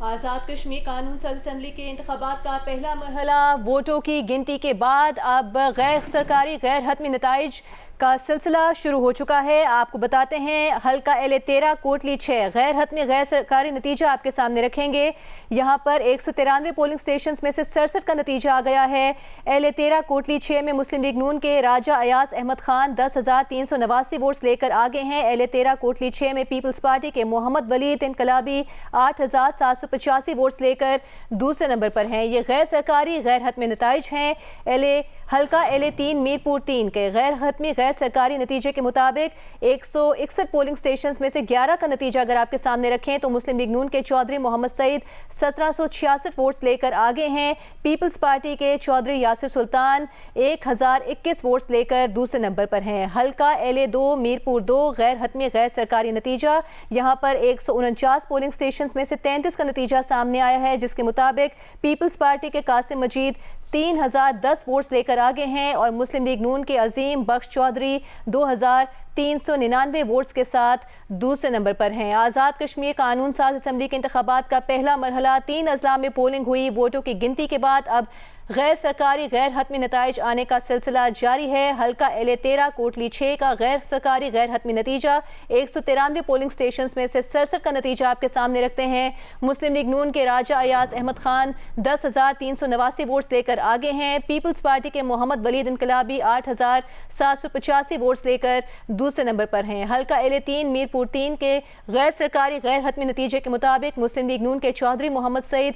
آزاد کشمیر قانون ساز اسمبلی کے انتخابات کا پہلا مرحلہ ووٹوں کی گنتی کے بعد اب غیر سرکاری غیر حتمی نتائج کا سلسلہ شروع ہو چکا ہے۔ آپ کو بتاتے ہیں حلقہ ایل 13 کوٹلی 6 غیر حتمی غیر سرکاری نتیجہ آپ کے سامنے رکھیں گے۔ یہاں پر 193 پولنگ سٹیشنز میں سے 67 کا نتیجہ آ گیا ہے۔ ایل 13 کوٹلی 6 میں مسلم لیگ نون کے راجہ ایاز احمد خان 10,389 ووٹس لے کر آگے ہیں۔ ایل 13 کوٹلی 6 میں پیپلز پارٹی کے محمد ولید انقلابی 8,785 ووٹس لے کر دوسرے نمبر پر ہیں۔ یہ غیر سرکاری غیر حتمی نتائج ہیں۔ حلقہ ایل 3 میرپور 3 کے غیر حتمی غیر سرکاری نتیجے کے مطابق 161 پولنگ سٹیشنز میں سے 11 کا نتیجہ اگر آپ کے سامنے رکھیں تو مسلم لیگ نون کے چودھری محمد سعید 1766 ووٹس لے کر آگے ہیں۔ پیپلز پارٹی کے چودھری یاسر سلطان 1021 ووٹس لے کر دوسرے نمبر پر ہیں۔ حلقہ ایل 2 میرپور 2 غیر حتمی غیر سرکاری نتیجہ، یہاں پر 149 پولنگ سٹیشنز میں سے 33 کا نتیجہ سامنے آیا ہے، جس کے مطابق پیپلز پارٹی کے قاسم مجید 3010 ووٹس لے کر آگے ہیں اور مسلم لیگ نون کے عظیم بخش چودھری 2399 ووٹس کے ساتھ دوسرے نمبر پر ہیں۔ آزاد کشمیر قانون ساز اسمبلی کے انتخابات کا پہلا مرحلہ 3 اضلاع میں پولنگ ہوئی۔ ووٹوں کی گنتی کے بعد اب غیر سرکاری غیر حتمی نتائج آنے کا سلسلہ جاری ہے۔ حلقہ ایل 13 کوٹلی 6 کا غیر سرکاری غیر حتمی نتیجہ 193 پولنگ سٹیشنز میں سے 67 کا نتیجہ آپ کے سامنے رکھتے ہیں۔ مسلم لیگ نون کے راجہ ایاز احمد خان 10,389 ووٹس لے کر آگے ہیں۔ پیپلز پارٹی کے محمد ولید انقلابی 8,785 ووٹس لے کر دوسرے نمبر پر ہیں۔ حلقہ ایل 3 میرپور 3 کے غیر سرکاری غیر حتمی نتیجے کے مطابق مسلم لیگ نون کے چودھری محمد سعید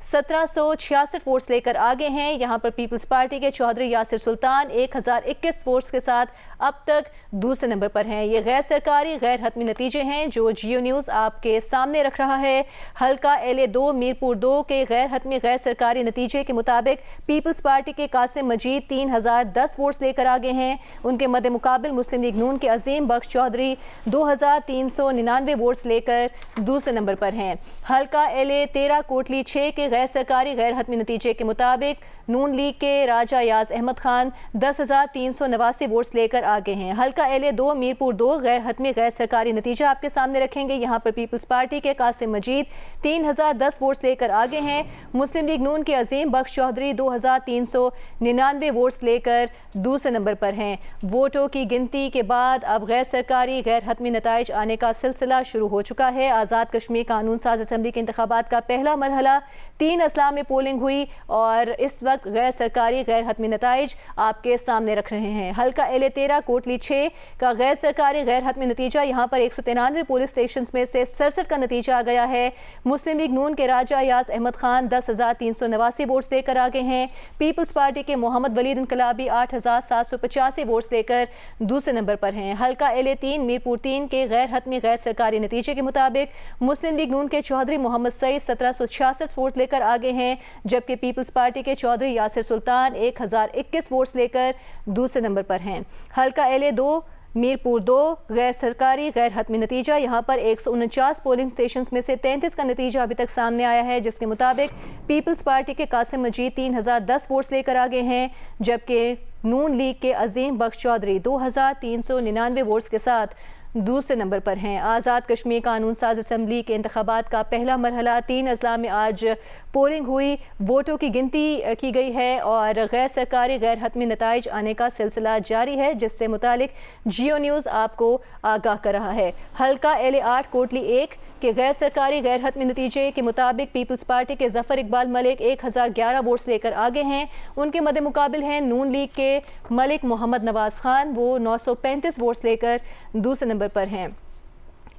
1766 ووٹس لے کر آگے ہیں۔ یہاں پر پیپلز پارٹی کے چودھری یاسر سلطان 1021 ووٹس کے ساتھ اب تک دوسرے نمبر پر ہیں۔ یہ غیر سرکاری غیر حتمی نتیجے ہیں جو جیو نیوز آپ کے سامنے رکھ رہا ہے۔ حلقہ ایل 2 میرپور 2 کے غیر حتمی غیر سرکاری نتیجے کے مطابق پیپلز پارٹی کے قاسم مجید 3010 ووٹس لے کر آگے ہیں۔ ان کے مد مقابل مسلم لیگ نون کے عظیم بخش چودھری 2399 ووٹس لے کر دوسرے نمبر پر ہیں۔ حلقہ ایل 13 کوٹلی 6 کے غیر سرکاری غیر حتمی نتیجے کے مطابق نون لیگ کے راجہ ایاز احمد خان 10,389 ووٹس لے کر آگے ہیں۔ حلقہ ایل 2 میرپور 2 غیر حتمی غیر سرکاری نتیجہ آپ کے سامنے رکھیں گے۔ یہاں پر پیپلز پارٹی کے قاسم مجید 3010 ووٹس لے کر آگے ہیں۔ مسلم لیگ نون کے عظیم بخش چودھری 2399 ووٹس لے کر دوسرے نمبر پر ہیں۔ ووٹوں کی گنتی کے بعد اب غیر سرکاری غیر حتمی نتائج آنے کا سلسلہ شروع ہو چکا ہے۔ آزاد کشمیر قانون ساز اسمبلی کے انتخابات کا پہلا مرحلہ 3 اضلاع میں پولنگ ہوئی اور اس وقت غیر سرکاری غیر حتمی نتائج آپ کے سامنے رکھ رہے ہیں۔ حلقہ ایل 13 کوٹلی 6 کا غیر سرکاری غیر حتمی نتیجہ، یہاں پر 193 پولنگ سٹیشنز میں سے 67 کا نتیجہ آ گیا ہے۔ مسلم لیگ نون کے راجہ ایاز احمد خان 10,389 ووٹس لے کر آگے ہیں۔ پیپلز پارٹی کے محمد ولید انقلابی 8,785 ووٹس لے کر دوسرے نمبر پر ہیں۔ حلقہ ایل 3 میرپور 3 کے غیر حتمی غیر سرکاری نتیجے کے مطابق مسلم لیگ نون کے چودھری محمد سعید 1766 ووٹ لے کر آگے ہیں، جبکہ پیپلز پارٹی کے چودھری یاسر سلطان 1021 ووٹس لے کر دوسرے نمبر پر ہیں۔ حلقہ ایل 2 میرپور 2 غیر سرکاری غیر حتمی نتیجہ، یہاں پر 149 پولنگ سٹیشنز میں سے 33 کا نتیجہ ابھی تک سامنے آیا ہے، جس کے مطابق پیپلز پارٹی کے قاسم مجید 3010 ووٹس لے کر آگے ہیں، جبکہ نون لیگ کے عظیم بخش چودھری 2399 ووٹس کے ساتھ دوسرے نمبر پر ہیں۔ آزاد کشمیر قانون ساز اسمبلی کے انتخابات کا پہلا مرحلہ 3 اضلاع میں آج پولنگ ہوئی، ووٹوں کی گنتی کی گئی ہے اور غیر سرکاری غیر حتمی نتائج آنے کا سلسلہ جاری ہے، جس سے متعلق جیو نیوز آپ کو آگاہ کر رہا ہے۔ حلقہ ایل 8 کوٹلی 1 کے غیر سرکاری غیر حتمی نتیجے کے مطابق پیپلز پارٹی کے ظفر اقبال ملک 1011 ووٹس لے کر آگے ہیں۔ ان کے مد مقابل ہیں نون لیگ کے ملک محمد نواز خان، وہ 935 ووٹس لے کر دوسرے نمبر پر ہیں۔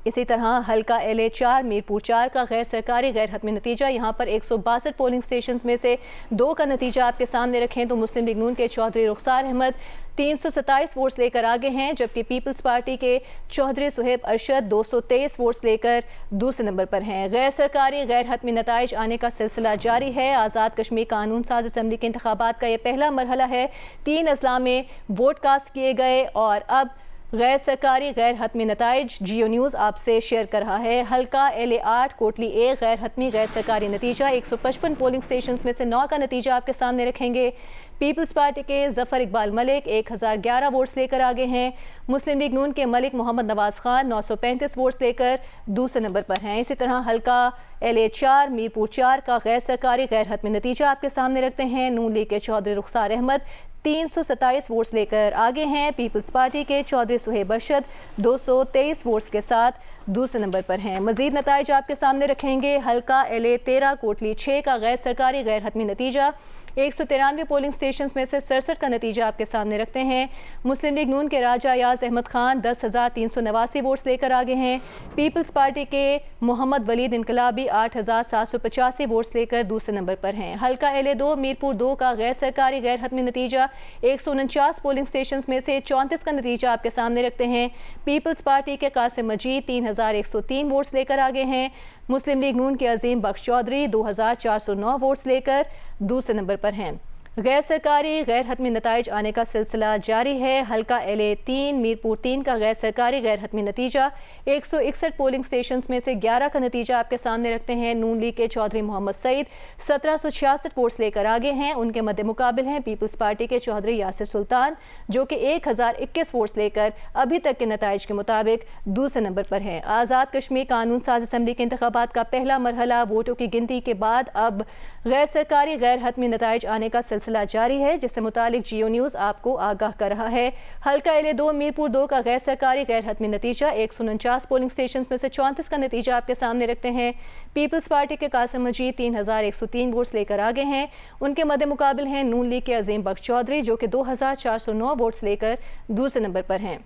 اسی طرح حلقہ ایل 4 میرپور 4 کا غیر سرکاری غیر حتمی نتیجہ، یہاں پر 162 پولنگ سٹیشنز میں سے 2 کا نتیجہ آپ کے سامنے رکھیں تو مسلم لیگ نون کے چودھری رخسار احمد 327 ووٹس لے کر آگے ہیں، جبکہ پیپلز پارٹی کے چودھری صہیب ارشد 223 ووٹس لے کر دوسرے نمبر پر ہیں۔ غیر سرکاری غیر حتمی نتائج آنے کا سلسلہ جاری ہے۔ آزاد کشمیر قانون ساز اسمبلی کے انتخابات کا یہ پہلا مرحلہ ہے۔ 3 اضلاع میں ووٹ کاسٹ کیے گئے اور اب غیر سرکاری غیر حتمی نتائج جیو نیوز آپ سے شیئر کر رہا ہے۔ حلقہ LA8 کوٹلی 1 غیر حتمی غیر سرکاری نتیجہ 155 پولنگ سٹیشنز میں سے 9 کا نتیجہ آپ کے سامنے رکھیں گے۔ پیپلز پارٹی کے ظفر اقبال ملک 1011 ووٹس لے کر آگے ہیں۔ مسلم لیگ نون کے ملک محمد نواز خان 935 ووٹس لے کر دوسرے نمبر پر ہیں۔ اسی طرح حلقہ LA4 میرپور 4 کا غیر سرکاری غیر حتمی نتیجہ آپ کے سامنے رکھتے ہیں۔ نون لیگ کے چودھری رخسار احمد 327 ووٹس لے کر آگے ہیں۔ پیپلز پارٹی کے چودھری سہیب ارشد 223 ووٹس کے ساتھ دوسرے نمبر پر ہیں۔ مزید نتائج آپ کے سامنے رکھیں گے۔ حلقہ LA13 کوٹلی 6 کا غیر سرکاری غیر حتمی نتیجہ 193 پولنگ سٹیشنز میں سے 67 کا نتیجہ آپ کے سامنے رکھتے ہیں۔ مسلم لیگ نون کے راجہ ایاز احمد خان 10,389 ووٹس لے کر آگے ہیں۔ پیپلز پارٹی کے محمد ولید انقلابی 8,785 ووٹس لے کر دوسرے نمبر پر ہیں۔ حلقہ LA2 میرپور 2 کا غیر سرکاری غیر حتمی نتیجہ 149 پولنگ سٹیشنز میں سے 34 کا نتیجہ آپ کے سامنے رکھتے ہیں۔ پیپلز پارٹی کے قاسم مجید 3,103 ووٹس لے کر آگے ہیں۔ مسلم لیگ نون کے عظیم بخش چودھری 2,409 ووٹس لے کر دوسرے نمبر پر ہیں۔ غیر سرکاری غیر حتمی نتائج آنے کا سلسلہ جاری ہے۔ حلقہ LA3 میرپور 3 کا غیر سرکاری غیر حتمی نتیجہ 161 پولنگ سٹیشنز میں سے 11 کا نتیجہ آپ کے سامنے رکھتے ہیں۔ نون لیگ کے چودھری محمد سعید 1766 ووٹس لے کر آگے ہیں۔ ان کے مد مقابل ہیں پیپلز پارٹی کے چودھری یاسر سلطان جو کہ 1021 ووٹس لے کر ابھی تک کے نتائج کے مطابق دوسرے نمبر پر ہیں۔ آزاد کشمیر قانون ساز اسمبلی کے انتخابات کا پہلا مرحلہ ووٹوں کی گنتی کے بعد اب غیر سرکاری غیر حتمی نتائج آنے کا سلسلہ جاری ہے، جس سے متعلق جیو نیوز آپ کو آگاہ کر رہا ہے۔ حلقہ LA2 میرپور 2 کا غیر سرکاری غیر حتمی نتیجہ 149 پولنگ سٹیشنز میں سے 34 کا نتیجہ آپ کے سامنے رکھتے ہیں۔ پیپلز پارٹی کے قاسم مجید 3,103 ووٹس لے کر آگے ہیں۔ ان کے مد مقابل ہیں نون لیگ کے عظیم بخش چودھری جو کہ 2,409 ووٹس لے کر دوسرے نمبر پر ہیں۔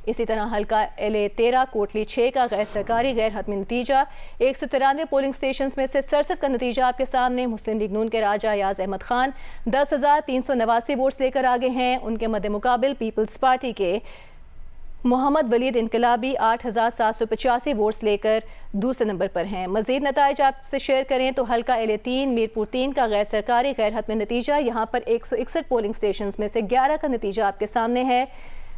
اسی طرح حلقہ LA13 کوٹلی 6 کا غیر سرکاری غیر حتمی نتیجہ 193 پولنگ سٹیشنز میں سے 67 کا نتیجہ آپ کے سامنے۔ مسلم لیگ نون کے راجہ ایاز احمد خان 10,389 ووٹس لے کر آگے ہیں۔ ان کے مد مقابل پیپلز پارٹی کے محمد ولید انقلابی 8,785 ووٹس لے کر دوسرے نمبر پر ہیں۔ مزید نتائج آپ سے شیئر کریں تو حلقہ LA3 میرپور 3 کا غیر سرکاری غیر حتمی نتیجہ یہاں پر 161 پولنگ سٹیشنز میں سے 11 کا نتیجہ آپ کے سامنے ہے۔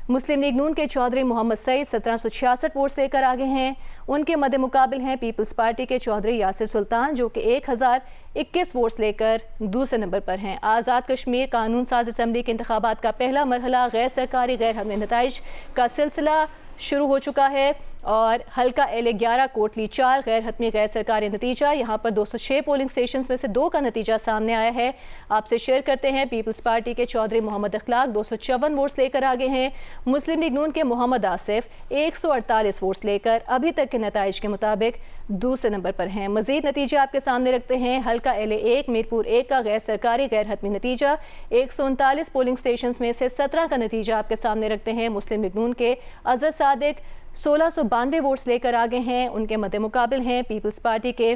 مسلم لیگ نون کے چودھری محمد سعید 1766 ووٹس لے کر آگے ہیں۔ ان کے مد مقابل ہیں پیپلز پارٹی کے چودھری یاسر سلطان جو کہ 1021 ووٹس لے کر دوسرے نمبر پر ہیں۔ آزاد کشمیر قانون ساز اسمبلی کے انتخابات کا پہلا مرحلہ غیر سرکاری غیر حتمی نتائج کا سلسلہ شروع ہو چکا ہے اور حلقہ LA11 کوٹلی 4 غیر حتمی غیر سرکاری نتیجہ یہاں پر 206 پولنگ سٹیشنز میں سے 2 کا نتیجہ سامنے آیا ہے۔ آپ سے شیئر کرتے ہیں پیپلز پارٹی کے چودھری محمد اخلاق 254 ووٹس لے کر آگے ہیں۔ مسلم لیگ نون کے محمد آصف 148 ووٹس لے کر ابھی تک کے نتائج کے مطابق دوسرے نمبر پر ہیں۔ مزید نتیجے آپ کے سامنے رکھتے ہیں۔ حلقہ LA1 میرپور 1 کا غیر سرکاری غیر حتمی نتیجہ 139 پولنگ سٹیشنز میں سے 17 کا نتیجہ آپ کے سامنے رکھتے ہیں۔ مسلم لیگ نون کے اظہر صادق 1692 ووٹس لے کر آگے ہیں۔ ان کے مد مقابل ہیں پیپلز پارٹی کے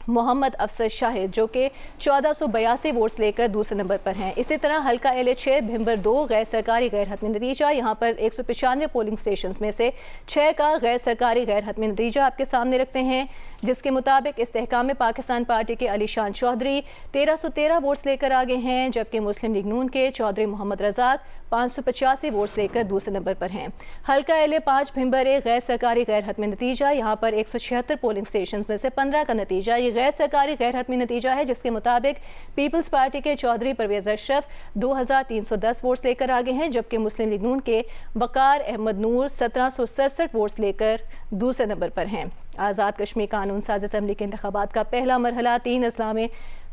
محمد افسر شاہد جو کہ 1482 ووٹس لے کر دوسرے نمبر پر ہیں۔ اسی طرح حلقہ LA6 بھمبر 2 غیر سرکاری غیر حتمی نتیجہ یہاں پر 195 پولنگ سٹیشنز میں سے 6 کا غیر سرکاری غیر حتمی نتیجہ آپ کے سامنے رکھتے ہیں، جس کے مطابق استحکام پاکستان پارٹی کے علی شان چودھری 1313 ووٹس لے کر آگے ہیں، جبکہ مسلم لیگ نون کے چودھری محمد رزاق 585 ووٹس لے کر دوسرے نمبر پر ہیں۔ حلقہ LA5 بھمبر 1 غیر سرکاری غیر حتمی نتیجہ یہاں پر 176 پولنگ سٹیشنز میں سے 15 کا نتیجہ یہ غیر سرکاری غیر حتمی نتیجہ ہے، جس کے مطابق پیپلز پارٹی کے چودھری پرویز اشرف 2310 ووٹس لے کر آگے ہیں، جبکہ مسلم لیگ نون کے وقار احمد نور 1767 ووٹس لے کر دوسرے نمبر پر ہیں۔ آزاد کشمیر قانون ساز اسمبلی کے انتخابات کا پہلا مرحلہ 3 اضلاع میں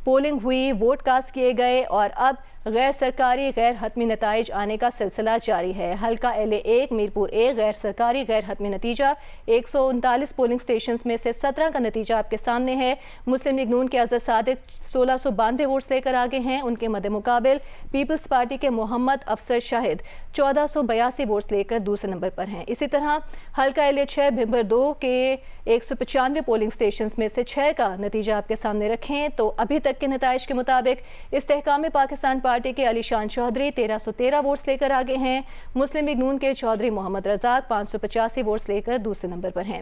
پولنگ ہوئی، ووٹ کاسٹ کیے گئے اور اب غیر سرکاری غیر حتمی نتائج آنے کا سلسلہ جاری ہے۔ حلقہ LA1 میرپور 1 غیر سرکاری غیر حتمی نتیجہ 139 پولنگ سٹیشنز میں سے 17 کا نتیجہ آپ کے سامنے ہے۔ مسلم لیگ نون کے اظہر صادق 1692 ووٹس لے کر آگے ہیں۔ ان کے مد مقابل پیپلز پارٹی کے محمد افسر شاہد 1482 ووٹس لے کر دوسرے نمبر پر ہیں۔ اسی طرح حلقہ LA6 بھمبر 2 کے 195 پولنگ سٹیشنز میں سے 6 کا نتیجہ آپ کے سامنے رکھیں تو ابھی تک کے نتائج کے مطابق استحکام پاکستان پارٹی کے علی شان چودھری 1313 ووٹس لے کر آگے ہیں۔ مسلم لیگ نون کے چودھری محمد رزاق 585 ووٹس لے کر دوسرے نمبر پر ہیں۔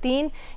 3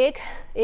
1